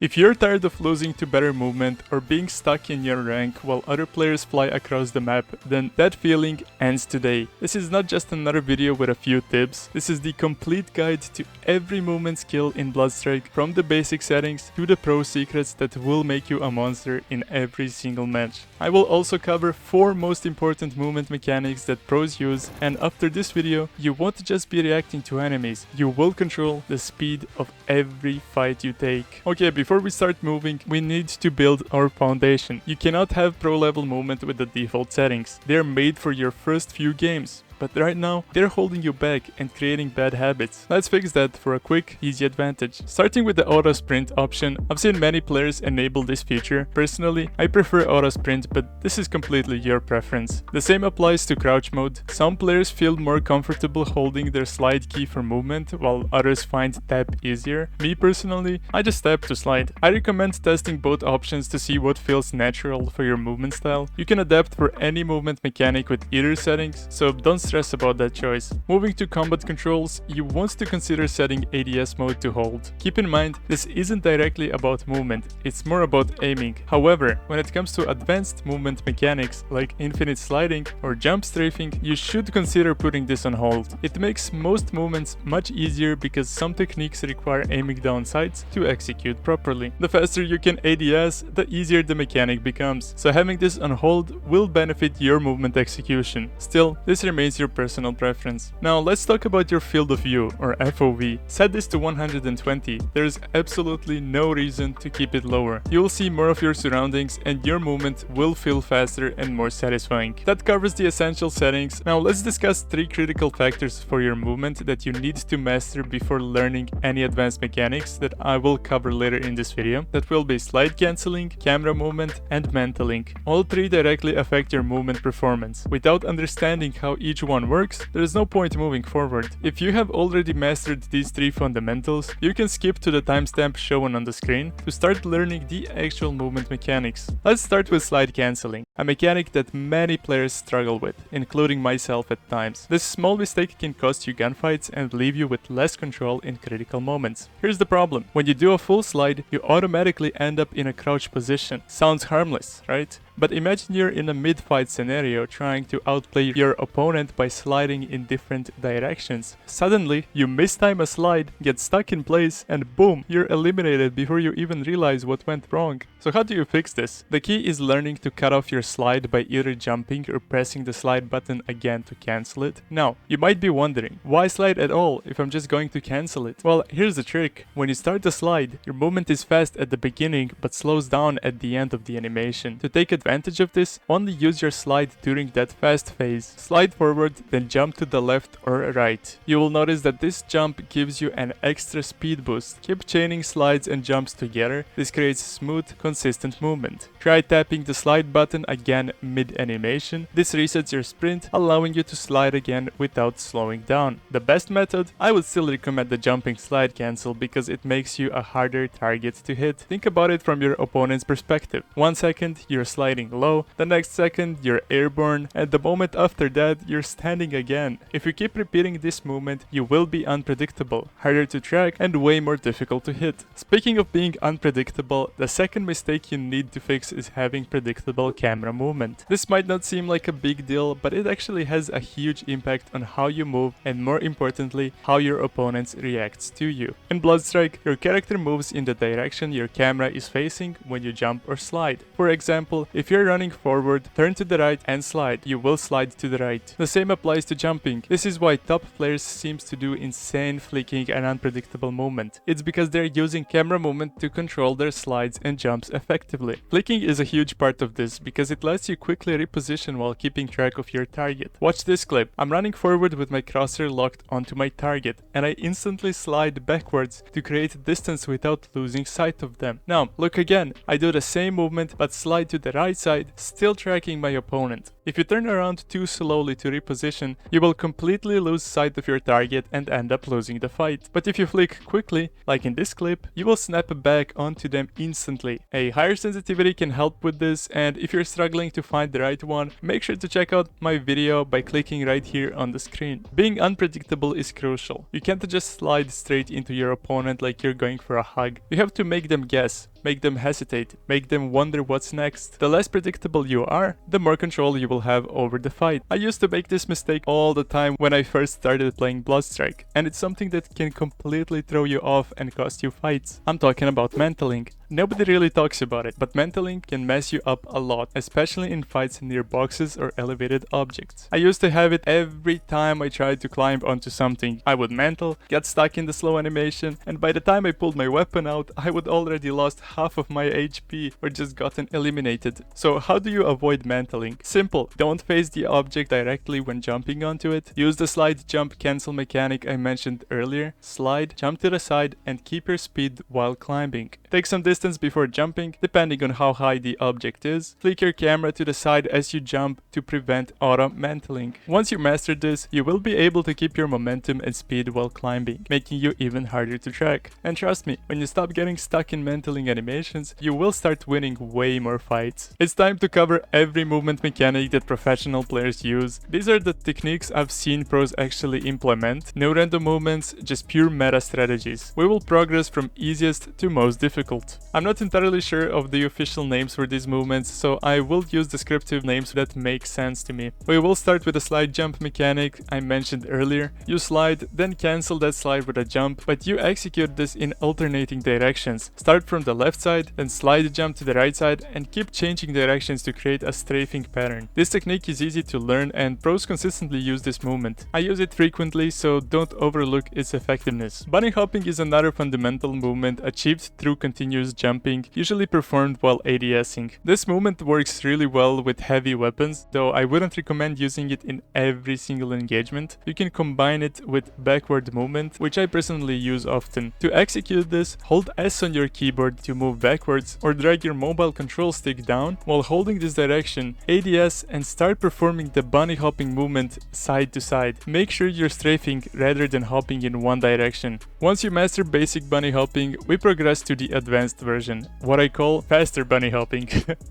If you're tired of losing to better movement or being stuck in your rank while other players fly across the map, then that feeling ends today. This is not just another video with a few tips, this is the complete guide to every movement skill in Bloodstrike, from the basic settings to the pro secrets that will make you a monster in every single match. I will also cover 4 most important movement mechanics that pros use, and after this video, you won't just be reacting to enemies, you will control the speed of every fight you take. Okay, before we start moving, we need to build our foundation. You cannot have pro level movement with the default settings. They're made for your first few games. But right now, they're holding you back and creating bad habits. Let's fix that for a quick, easy advantage. Starting with the auto sprint option, I've seen many players enable this feature. Personally, I prefer auto sprint, but this is completely your preference. The same applies to crouch mode. Some players feel more comfortable holding their slide key for movement, while others find tap easier. Me personally, I just tap to slide. I recommend testing both options to see what feels natural for your movement style. You can adapt for any movement mechanic with either settings, so don't stress about that choice. Moving to combat controls, you want to consider setting ADS mode to hold. Keep in mind, this isn't directly about movement, it's more about aiming. However, when it comes to advanced movement mechanics like infinite sliding or jump strafing, you should consider putting this on hold. It makes most movements much easier because some techniques require aiming down sights to execute properly. The faster you can ADS, the easier the mechanic becomes, so having this on hold will benefit your movement execution. Still, this remains your personal preference. Now let's talk about your field of view, or FOV. Set this to 120. There's absolutely no reason to keep it lower. You will see more of your surroundings and your movement will feel faster and more satisfying. That covers the essential settings. Now let's discuss 3 critical factors for your movement that you need to master before learning any advanced mechanics that I will cover later in this video. That will be slide cancelling, camera movement, and mantling. All 3 directly affect your movement performance. Without understanding how each one works, there is no point moving forward. If you have already mastered these 3 fundamentals, you can skip to the timestamp shown on the screen to start learning the actual movement mechanics. Let's start with slide cancelling, a mechanic that many players struggle with, including myself at times. This small mistake can cost you gunfights and leave you with less control in critical moments. Here's the problem: when you do a full slide, you automatically end up in a crouch position. Sounds harmless, right? But imagine you're in a mid-fight scenario trying to outplay your opponent by sliding in different directions. Suddenly, you mistime a slide, get stuck in place, and boom, you're eliminated before you even realize what went wrong. So how do you fix this? The key is learning to cut off your slide by either jumping or pressing the slide button again to cancel it. Now, you might be wondering, why slide at all if I'm just going to cancel it? Well, here's the trick. When you start the slide, your movement is fast at the beginning but slows down at the end of the animation. To take advantage of this, only use your slide during that fast phase. Slide forward, then jump to the left or right. You will notice that this jump gives you an extra speed boost. Keep chaining slides and jumps together. This creates smooth, consistent movement. Try tapping the slide button again mid-animation. This resets your sprint, allowing you to slide again without slowing down. The best method? I would still recommend the jumping slide cancel because it makes you a harder target to hit. Think about it from your opponent's perspective. 1 second, you're sliding low, the next second you're airborne, and the moment after that you're standing again. If you keep repeating this movement, you will be unpredictable, harder to track, and way more difficult to hit. Speaking of being unpredictable, the second mistake you need to fix is having predictable camera movement. This might not seem like a big deal, but it actually has a huge impact on how you move and, more importantly, how your opponent reacts to you. In Bloodstrike, your character moves in the direction your camera is facing when you jump or slide. For example, if you're running forward, turn to the right and slide, you will slide to the right. The same applies to jumping. This is why top players seems to do insane flicking and unpredictable movement. It's because they're using camera movement to control their slides and jumps effectively. Flicking is a huge part of this because it lets you quickly reposition while keeping track of your target. Watch this clip. I'm running forward with my crosshair locked onto my target, and I instantly slide backwards to create distance without losing sight of them. Now, look again. I do the same movement but slide to the right side, still tracking my opponent. If you turn around too slowly to reposition, you will completely lose sight of your target and end up losing the fight. But if you flick quickly, like in this clip, you will snap back onto them instantly. A higher sensitivity can help with this, and if you're struggling to find the right one, make sure to check out my video by clicking right here on the screen. Being unpredictable is crucial. You can't just slide straight into your opponent like you're going for a hug. You have to make them guess, make them hesitate, make them wonder what's next. The less predictable you are, the more control you will have over the fight. I used to make this mistake all the time when I first started playing Bloodstrike, and it's something that can completely throw you off and cost you fights. I'm talking about mantling. Nobody really talks about it, but mantling can mess you up a lot, especially in fights near boxes or elevated objects. I used to have it every time I tried to climb onto something. I would mantle, get stuck in the slow animation, and by the time I pulled my weapon out, I would already lost half of my HP or just gotten eliminated. So how do you avoid mantling? Simple, don't face the object directly when jumping onto it. Use the slide jump cancel mechanic I mentioned earlier. Slide, jump to the side, and keep your speed while climbing. Take some distance before jumping, depending on how high the object is. Flick your camera to the side as you jump to prevent auto mantling. Once you master this, you will be able to keep your momentum and speed while climbing, making you even harder to track. And trust me, when you stop getting stuck in mantling animations, you will start winning way more fights. It's time to cover every movement mechanic that professional players use. These are the techniques I've seen pros actually implement. No random movements, just pure meta strategies. We will progress from easiest to most difficult. I'm not entirely sure of the official names for these movements, so I will use descriptive names that make sense to me. We will start with the slide jump mechanic I mentioned earlier. You slide, then cancel that slide with a jump, but you execute this in alternating directions. Start from the left side, then slide jump to the right side, and keep changing directions to create a strafing pattern. This technique is easy to learn and pros consistently use this movement. I use it frequently, so don't overlook its effectiveness. Bunny hopping is another fundamental movement achieved through continuous jumping, usually performed while ADSing. This movement works really well with heavy weapons, though I wouldn't recommend using it in every single engagement. You can combine it with backward movement, which I personally use often. To execute this, hold S on your keyboard to move backwards, or drag your mobile control stick down while holding this direction, ADS, and start performing the bunny hopping movement side to side. Make sure you're strafing rather than hopping in one direction. Once you master basic bunny hopping, we progress to the advanced version, what I call faster bunny hopping.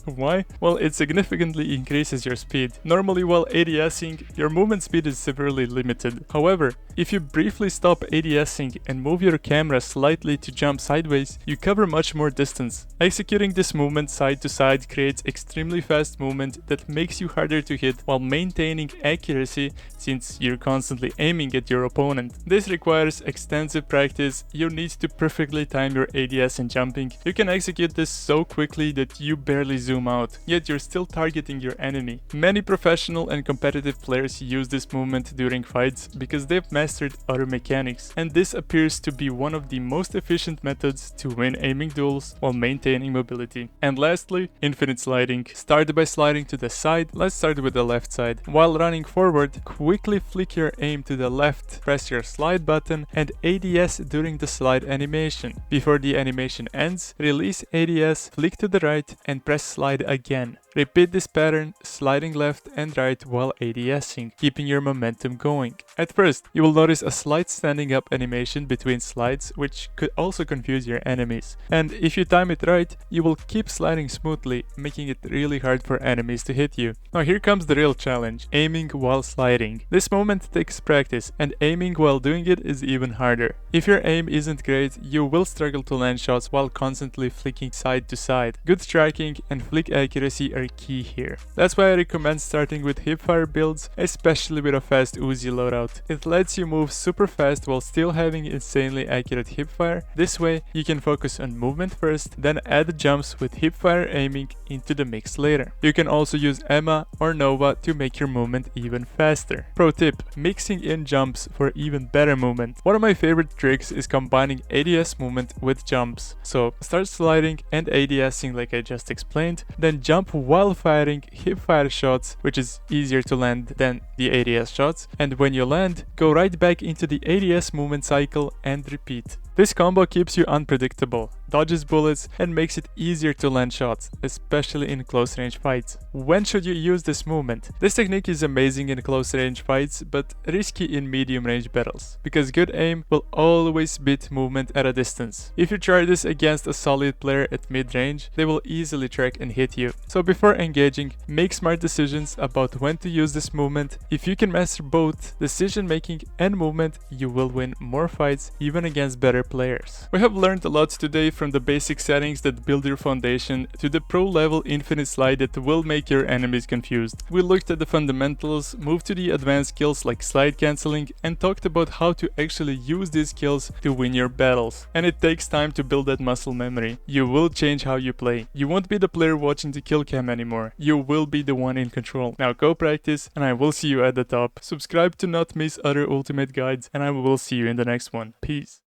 Why? Well, it significantly increases your speed. Normally while ADSing, your movement speed is severely limited. However, if you briefly stop ADSing and move your camera slightly to jump sideways, you cover much more distance. Executing this movement side to side creates extremely fast movement that makes you harder to hit while maintaining accuracy since you're constantly aiming at your opponent. This requires extensive practice. You need to perfectly time your ADS and jumping. You can execute this so quickly that you barely zoom out, yet you're still targeting your enemy. Many professional and competitive players use this movement during fights because they've mastered other mechanics, and this appears to be one of the most efficient methods to win aiming duels while maintaining mobility. And lastly, infinite sliding. Start by sliding to the side. Let's start with the left side. While running forward, quickly flick your aim to the left, press your slide button, and ADS during the slide animation. Before the animation ends, release ADS, flick to the right, and press slide again. Repeat this pattern, sliding left and right while ADSing, keeping your momentum going. At first, you will notice a slight standing up animation between slides, which could also confuse your enemies. And if you time it right, you will keep sliding smoothly, making it really hard for enemies to hit you. Now here comes the real challenge, aiming while sliding. This movement takes practice, and aiming while doing it is even harder. If your aim isn't great, you will struggle to land shots while constantly flicking side to side. Good tracking and flick accuracy are key here. That's why I recommend starting with hipfire builds, especially with a fast Uzi loadout. It lets you move super fast while still having insanely accurate hipfire. This way, you can focus on movement first, then add jumps with hipfire aiming into the mix later. You can also use Emma or Nova to make your movement even faster. Pro tip, mixing in jumps for even better movement. One of my favorite tricks is combining ADS movement with jumps. So start sliding and ADSing like I just explained, then jump while firing hipfire shots, which is easier to land than the ADS shots, and when you land, go right back into the ADS movement cycle and repeat. This combo keeps you unpredictable. dodges bullets, and makes it easier to land shots, especially in close range fights. When should you use this movement? This technique is amazing in close range fights, but risky in medium range battles, because good aim will always beat movement at a distance. If you try this against a solid player at mid range, they will easily track and hit you. So before engaging, make smart decisions about when to use this movement. If you can master both decision making and movement, you will win more fights even against better players. We have learned a lot today, from the basic settings that build your foundation to the pro level infinite slide that will make your enemies confused. We looked at the fundamentals, moved to the advanced skills like slide cancelling, and talked about how to actually use these skills to win your battles. And it takes time to build that muscle memory. You will change how you play. You won't be the player watching the kill cam anymore. You will be the one in control. Now go practice, and I will see you at the top. Subscribe to not miss other ultimate guides, and I will see you in the next one. Peace.